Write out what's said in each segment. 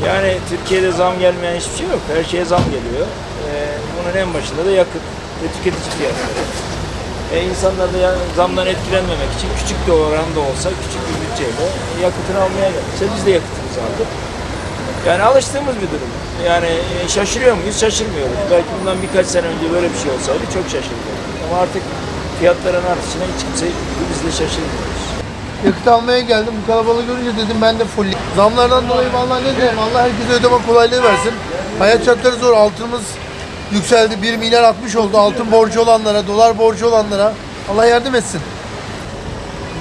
Yani Türkiye'de zam gelmeyen hiçbir şey yok. Her şeye zam geliyor. Bunun en başında da yakıt ve tüketici fiyatları. İnsanlar da zamdan etkilenmemek için küçük bir oranda olsa, küçük bir bütçeyle yakıtını almaya gelmişse biz de yakıtımızı aldık. Yani alıştığımız bir durum. Yani şaşırıyor muyuz? Şaşırmıyoruz. Belki bundan birkaç sene önce böyle bir şey olsaydı çok şaşırırdık. Ama artık fiyatların artışına hiç kimse biz de şaşırmıyoruz. Yakıt almaya geldim. Bu kalabalığı görünce dedim ben de full. Zamlardan dolayı vallahi ne diyeyim, Allah herkese ödeme kolaylığı versin. Hayat şartları zor. Altınımız yükseldi. 1 milyar 60 oldu. Altın borcu olanlara, dolar borcu olanlara Allah yardım etsin.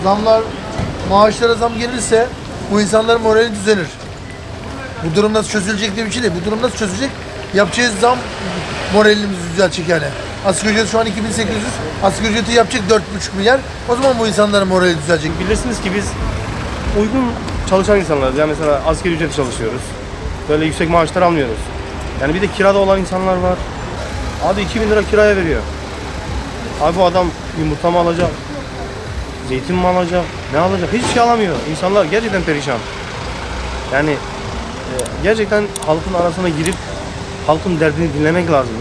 Zamlar, maaşlara zam gelirse bu insanların morali düzelir. Bu durum nasıl çözülecek diye bir şey değil. Bu durum nasıl çözülecek? Yapacağız zam moralimizi düzeltecek yani. Asgari ücret şu an 2800. Asgari ücreti yapacak 4,5 milyar. O zaman bu insanların morali düzelecek. Bilirsiniz ki biz uygun çalışan insanlarız. Yani mesela asgari ücret çalışıyoruz. Böyle yüksek maaşlar almıyoruz. Yani bir de kirada olan insanlar var. Abi 2000 lira kiraya veriyor. Abi bu adam yumurta mı alacak? Zeytin mi alacak? Ne alacak? Hiçbir şey alamıyor. İnsanlar gerçekten perişan. Yani gerçekten halkın arasına girip halkın derdini dinlemek lazım.